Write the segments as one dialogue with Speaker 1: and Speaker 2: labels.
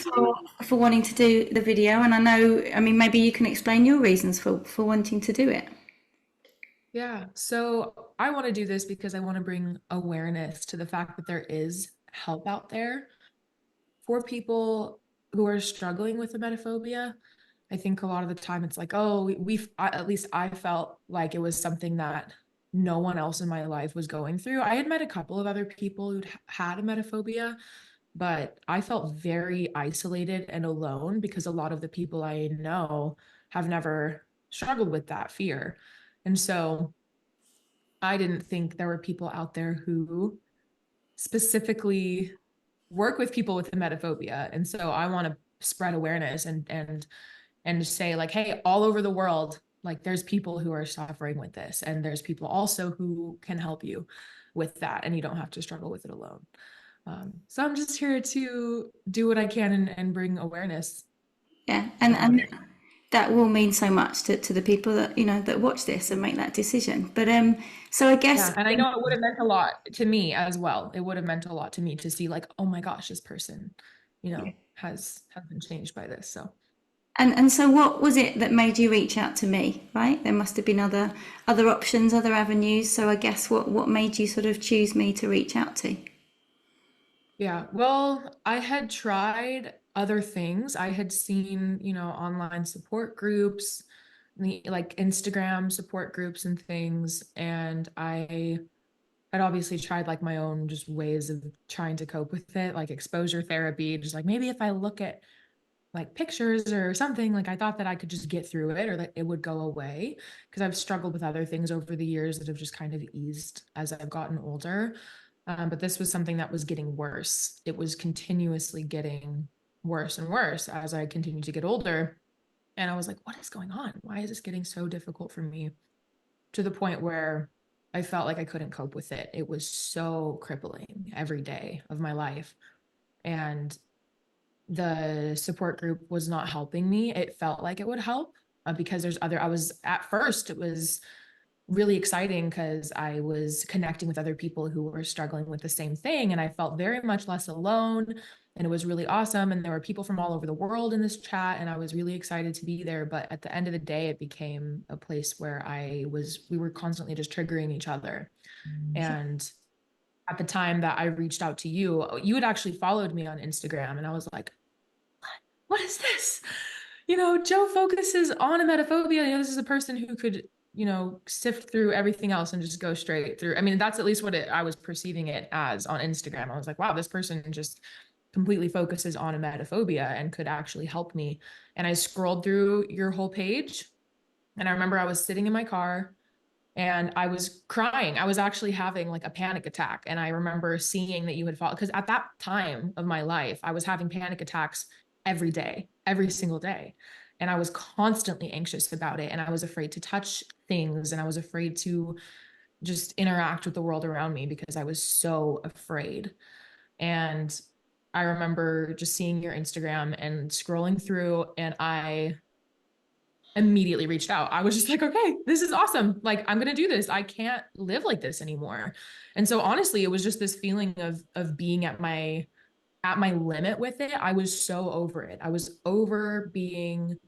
Speaker 1: thanks for wanting to do the video. And I know, I mean, maybe you can explain your reasons for wanting to do it.
Speaker 2: Yeah, so I want to do this because I want to bring awareness to the fact that there is help out there for people who are struggling with emetophobia. I think a lot of the time it's like, oh, at least I felt like it was something that no one else in my life was going through. I had met a couple of other people who'd had emetophobia, but I felt very isolated and alone because a lot of the people I know have never struggled with that fear. And so I didn't think there were people out there who specifically work with people with emetophobia. And so I want to spread awareness and say like, hey, all over the world, like there's people who are suffering with this, and there's people also who can help you with that, and you don't have to struggle with it alone. So I'm just here to do what I can and bring awareness
Speaker 1: Yeah,
Speaker 2: about
Speaker 1: and
Speaker 2: it.
Speaker 1: that will mean so much to the people that that watch this and make that decision. But so I guess
Speaker 2: Yeah, and I know it would have meant a lot to me as well. It would have meant a lot to me to see like, oh my gosh, this person, has been changed by this. So
Speaker 1: and so what was it that made you reach out to me? Right, there must have been other options, other avenues. So I guess what made you sort of choose me to reach out to?
Speaker 2: yeah, well, I had tried other things. I had seen, online support groups, like Instagram support groups and things, and I had obviously tried like my own just ways of trying to cope with it, like exposure therapy, just like maybe if I look at like pictures or something, like I thought that I could just get through it or that it would go away because I've struggled with other things over the years that have just kind of eased as I've gotten older. But this was something that was getting worse. It was continuously getting worse and worse as I continued to get older. And I was like, what is going on? Why is this getting so difficult for me? To the point where I felt like I couldn't cope with it. It was so crippling every day of my life. And the support group was not helping me. It felt like it would help because I was at first, it was really exciting because I was connecting with other people who were struggling with the same thing. And I felt very much less alone. And it was really awesome. And there were people from all over the world in this chat. And I was really excited to be there. But at the end of the day, it became a place where we were constantly just triggering each other. And at the time that I reached out to you, you had actually followed me on Instagram. And I was like, what is this? Joe focuses on emetophobia. This is a person who could, sift through everything else and just go straight through. I mean, that's at least what I was perceiving it as on Instagram. I was like, wow, this person just completely focuses on emetophobia and could actually help me. And I scrolled through your whole page, and I remember I was sitting in my car and I was crying. I was actually having like a panic attack. And I remember seeing that you had followed, because at that time of my life, I was having panic attacks every day, every single day. And I was constantly anxious about it. And I was afraid to touch things. And I was afraid to just interact with the world around me because I was so afraid. And I remember just seeing your Instagram and scrolling through, and I immediately reached out. I was just like, okay, this is awesome. Like, I'm going to do this. I can't live like this anymore. And so honestly, it was just this feeling of being at my limit with it. I was so over it. I was over being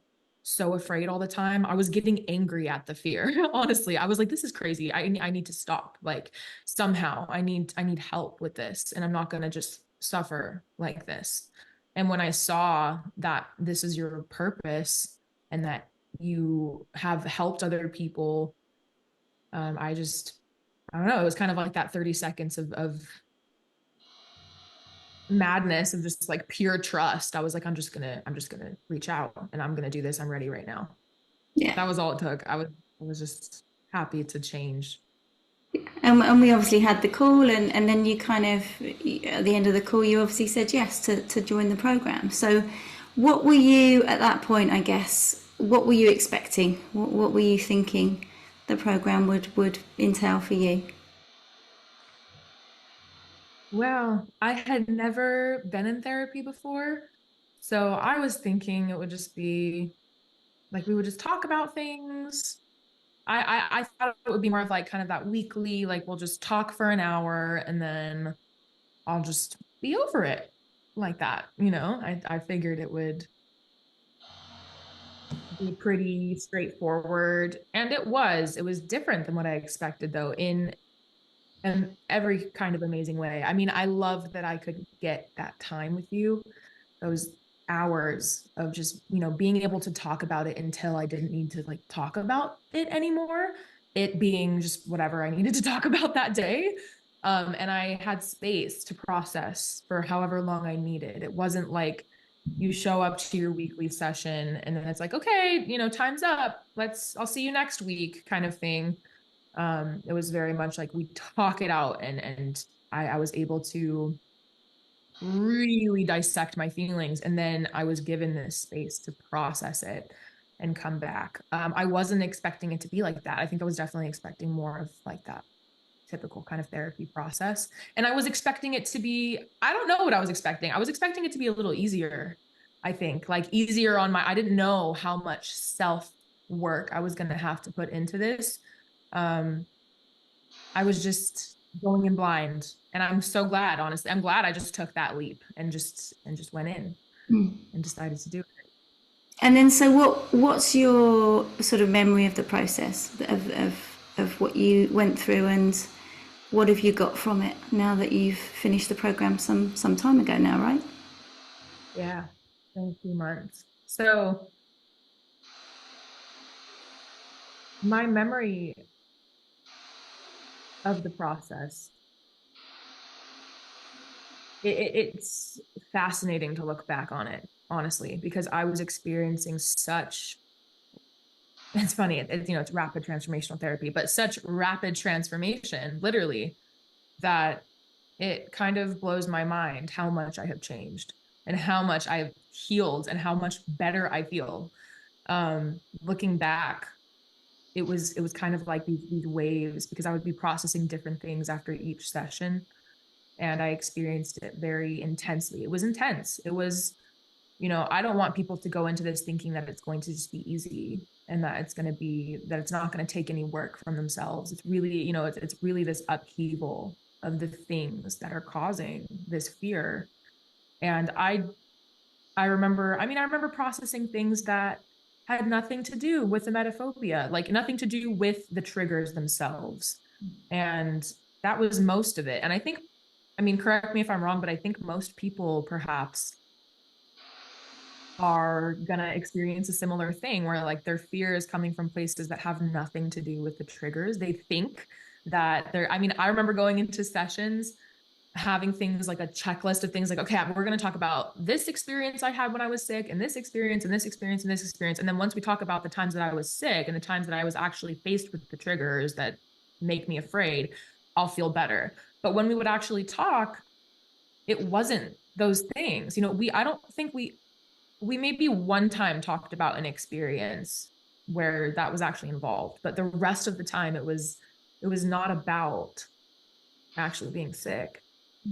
Speaker 2: so afraid all the time. I was getting angry at the fear. Honestly, I was like, this is crazy. I need to stop. Like somehow I need help with this, and I'm not going to just suffer like this. And when I saw that this is your purpose and that you have helped other people, I don't know, it was kind of like that 30 seconds of madness of just like pure trust. I was like, I'm just gonna reach out and I'm gonna do this. I'm ready right now.
Speaker 1: Yeah.
Speaker 2: That was all it took. I was just happy to change.
Speaker 1: And we obviously had the call, and then you kind of, at the end of the call, you obviously said yes to join the program. So, what were you at that point, I guess? What were you expecting? What were you thinking the program would entail for you?
Speaker 2: Well, I had never been in therapy before. So I was thinking it would just be like we would just talk about things. I thought it would be more of like kind of that weekly, like we'll just talk for an hour and then I'll just be over it. like that, you know. I figured it would be pretty straightforward, and it was different than what I expected though, in every kind of amazing way. I mean, I loved that I could get that time with you, those hours of just, you know, being able to talk about it until I didn't need to like talk about it anymore, it being just whatever I needed to talk about that day. And I had space to process for however long I needed. It wasn't like you show up to your weekly session and then it's like, okay, you know, time's up. I'll see you next week kind of thing. It was very much like we talk it out, and I was able to really dissect my feelings, and then I was given this space to process it and come back. I wasn't expecting it to be like that. I think I was definitely expecting more of like that typical kind of therapy process. And I was expecting it to be, I don't know what I was expecting. I was expecting it to be a little easier, I think, like easier on I didn't know how much self work I was going to have to put into this. Um, I was just going in blind, and I'm so glad, honestly. I'm glad I just took that leap and just went in and decided to do it.
Speaker 1: And then, so what's your sort of memory of the process of what you went through, and what have you got from it now that you've finished the program some time ago now, right?
Speaker 2: Yeah, in a few months. So my memory of the process, it's fascinating to look back on it, honestly, because I was experiencing such, it's funny, you know, it's rapid transformational therapy, but such rapid transformation, literally, that it kind of blows my mind how much I have changed and how much I've healed and how much better I feel. Looking back, it was kind of like these waves, because I would be processing different things after each session, and I experienced it very intensely. It was intense. It was, you know, I don't want people to go into this thinking that it's going to just be easy, and that it's not going to take any work from themselves. It's really, you know, it's really this upheaval of the things that are causing this fear. And I remember, I mean, I remember processing things that had nothing to do with the emetophobia, like nothing to do with the triggers themselves. And that was most of it. And I think, I mean, correct me if I'm wrong, but I think most people perhaps are going to experience a similar thing where like their fear is coming from places that have nothing to do with the triggers. They think that I mean, I remember going into sessions having things like a checklist of things like, okay, we're going to talk about this experience I had when I was sick, and this experience, and this experience, and this experience. And then once we talk about the times that I was sick and the times that I was actually faced with the triggers that make me afraid, I'll feel better. But when we would actually talk, it wasn't those things. You know, I don't think we maybe one time talked about an experience where that was actually involved, but the rest of the time it was not about actually being sick.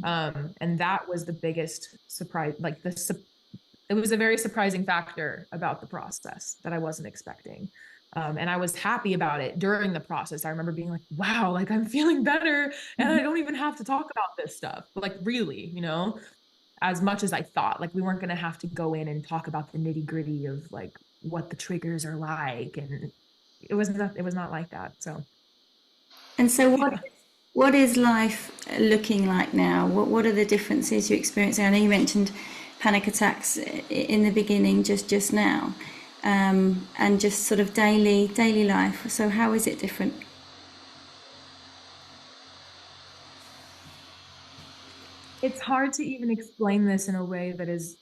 Speaker 2: And that was the biggest surprise, like it was a very surprising factor about the process that I wasn't expecting. And I was happy about it during the process. I remember being like, wow, like I'm feeling better and I don't even have to talk about this stuff. But like really, you know, as much as I thought, like we weren't going to have to go in and talk about the nitty gritty of like what the triggers are like. And it was not like that. So
Speaker 1: And so,
Speaker 2: yeah.
Speaker 1: what is life looking like now? What are the differences you're experiencing? I know you mentioned panic attacks in the beginning, just now, and just sort of daily life. So, how is it different?
Speaker 2: It's hard to even explain this in a way that is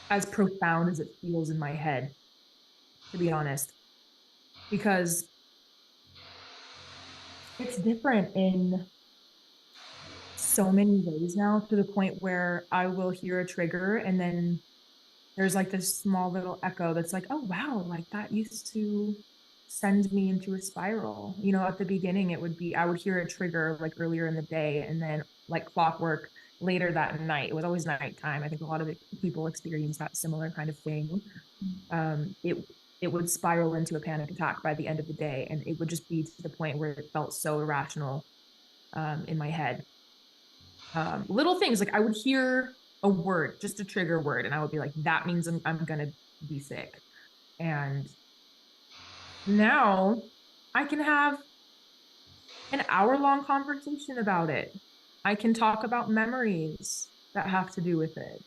Speaker 2: as profound as it feels in my head, to be honest, because it's different in so many ways now, to the point where I will hear a trigger and then there's like this small little echo that's like, oh, wow, like that used to send me into a spiral. You know, at the beginning, I would hear a trigger like earlier in the day, and then like clockwork later that night. It was always nighttime. I think a lot of people experience that similar kind of thing. um, it it would spiral into a panic attack by the end of the day, and it would just be to the point where it felt so irrational in my head. Little things like I would hear. a word, just a trigger word, and I would be like, that means I'm gonna be sick. And now I can have an hour-long conversation about it. I can talk about memories that have to do with it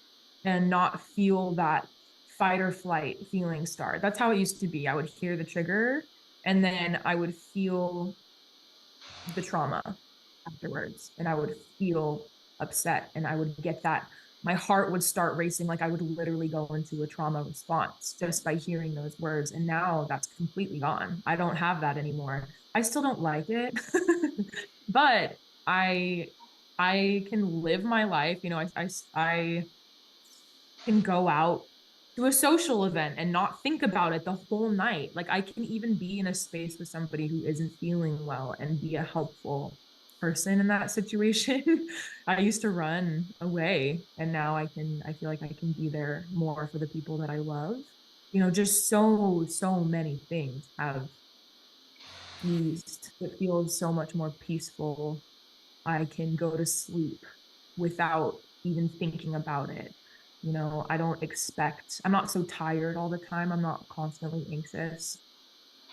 Speaker 2: and not feel that fight or flight feeling start. That's how it used to be. I would hear the trigger and then I would feel the trauma afterwards and I would feel upset and I would get that my heart would start racing, like I would literally go into a trauma response just by hearing those words. And now that's completely gone. I don't have that anymore. I still don't like it, but I I can live my life. You know, I can go out to a social event and not think about it the whole night. Like I can even be in a space with somebody who isn't feeling well and be a helpful person in that situation. I used to run away and now I feel like I can be there more for the people that I love. You know, just so many things have eased. It feels so much more peaceful. I can go to sleep without even thinking about it. You know, I'm not so tired all the time. I'm not constantly anxious.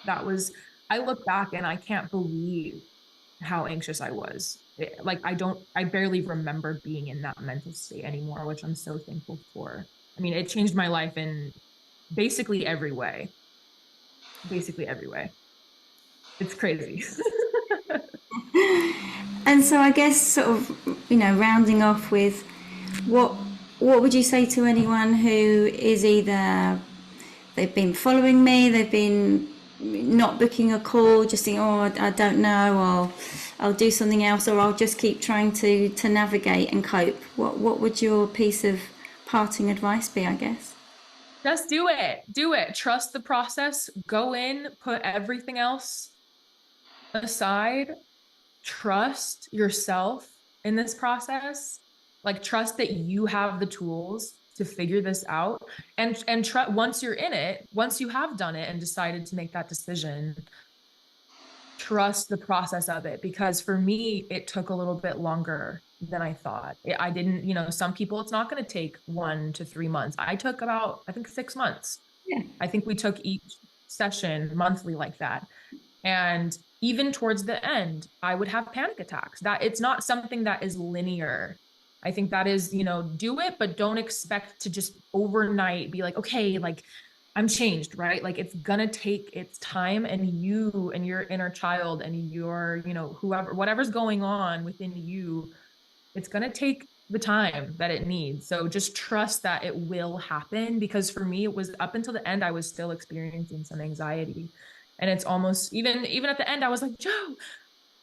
Speaker 2: That was, I look back and I can't believe how anxious I was. Like, I barely remember being in that mental state anymore, which I'm so thankful for. I mean, it changed my life in basically every way, basically every way. It's crazy.
Speaker 1: And so I guess sort of, rounding off with what what would you say to anyone who is either they've been following me, they've been not booking a call, just saying, oh, I don't know, or I'll do something else, or I'll just keep trying to navigate and cope. What would your piece of parting advice be, I guess?
Speaker 2: Just do it. Do it. Trust the process. Go in, put everything else aside. Trust yourself in this process. Like trust that you have the tools to figure this out. And once you're in it, once you have done it and decided to make that decision, trust the process of it, because for me it took a little bit longer than I thought. I didn't, you know, some people it's not going to take 1 to 3 months. I took about, I think, 6 months.
Speaker 1: Yeah.
Speaker 2: I think we took each session monthly like that. And even towards the end, I would have panic attacks. That it's not something that is linear. I think that is, you know, do it, but don't expect to just overnight be like, okay, like I'm changed, right? Like it's gonna take its time, and you and your inner child and your, you know, whoever, whatever's going on within you, it's gonna take the time that it needs. So just trust that it will happen, because for me, it was up until the end, I was still experiencing some anxiety. And it's almost even at the end, I was like, Joe,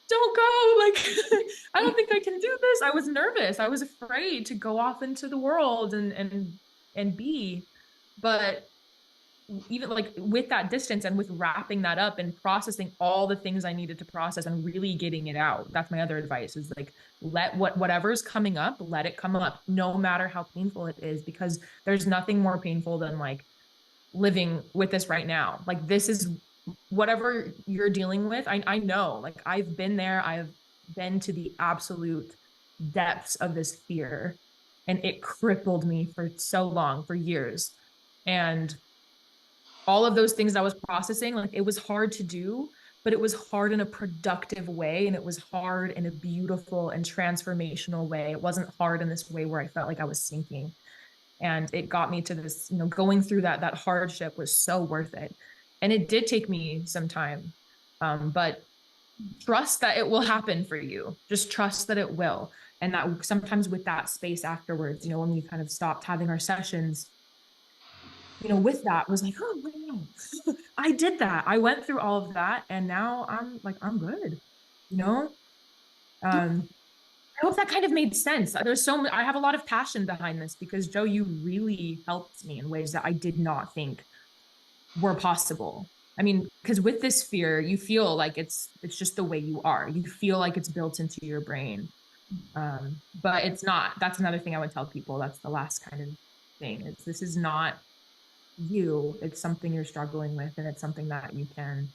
Speaker 2: don't go. Like, I don't think I can do this. I was nervous. I was afraid to go off into the world and be. But even like with that distance and with wrapping that up and processing all the things I needed to process and really getting it out. That's my other advice, is like, let whatever's coming up, let it come up, no matter how painful it is, because there's nothing more painful than like living with this right now. Like this is whatever you're dealing with. I know, like I've been there. I've been to the absolute depths of this fear, and it crippled me for so long, for years. And all of those things I was processing, like it was hard to do, but it was hard in a productive way. And it was hard in a beautiful and transformational way. It wasn't hard in this way where I felt like I was sinking. And it got me to this, you know, going through that hardship was so worth it. And it did take me some time. But trust that it will happen for you. Just trust that it will. And that sometimes with that space afterwards, you know, when we kind of stopped having our sessions, you know, with that was like, oh wow, I did that. I went through all of that, and now I'm like, I'm good, you know? I hope that kind of made sense. I have a lot of passion behind this because Joe, you really helped me in ways that I did not think were possible. I mean, because with this fear, you feel like it's just the way you are. You feel like it's built into your brain. But it's not. That's another thing I would tell people. That's the last kind of thing. Is this is not you. It's something you're struggling with, and it's something that you can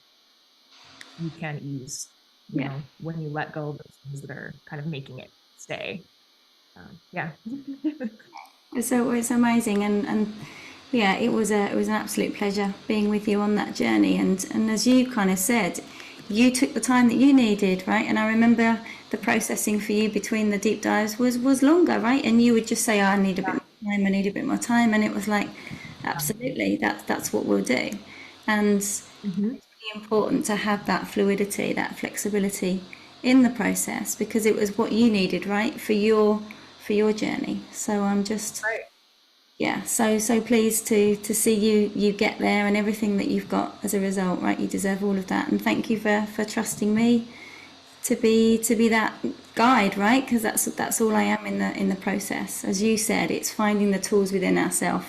Speaker 2: ease, you
Speaker 1: Yeah.
Speaker 2: know, when you let go of those things that are kind of making it stay. Yeah.
Speaker 1: It's amazing, and yeah, it was an absolute pleasure being with you on that journey. And as you kind of said, you took the time that you needed, right? And I remember the processing for you between the deep dives was longer, right? And you would just say, oh, I need a bit more time, I need a bit more time, and it was like, absolutely, that's what we'll do. And it's
Speaker 2: Mm-hmm.
Speaker 1: really important to have that fluidity, that flexibility in the process because it was what you needed, right, for your journey. So I'm just,
Speaker 2: Right.
Speaker 1: yeah, so pleased to see you get there and everything that you've got as a result, right? You deserve all of that, and thank you for trusting me to be that guide, right? Because that's all I am in the process. As you said, it's finding the tools within ourselves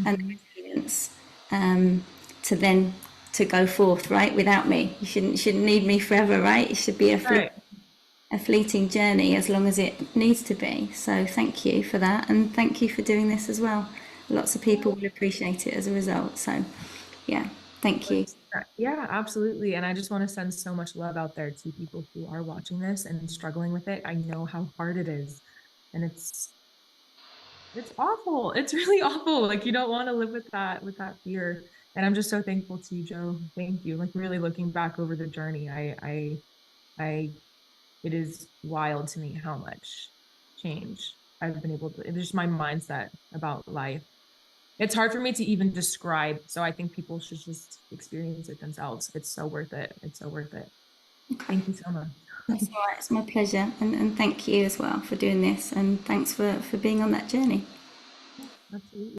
Speaker 1: and the
Speaker 2: Mm-hmm.
Speaker 1: resilience to then to go forth, right? Without me, you shouldn't need me forever, right? It should be
Speaker 2: Right.
Speaker 1: a fleeting journey as long as it needs to be. So thank you for that, and thank you for doing this as well. Lots of people will appreciate it as a result. So yeah, thank you.
Speaker 2: Yeah, absolutely. And I just want to send so much love out there to people who are watching this and struggling with it. I know how hard it is. And it's awful. It's really awful. Like you don't want to live with that fear. And I'm just so thankful to you, Joe. Thank you. Like really looking back over the journey, I it is wild to me how much change I've been able to, it's just my mindset about life. It's hard for me to even describe. So I think people should just experience it themselves. It's so worth it. It's so worth it.
Speaker 1: Okay,
Speaker 2: Thank you so much.
Speaker 1: that's all right. It's my pleasure, and thank you as well for doing this, and thanks for being on that journey.
Speaker 2: Absolutely.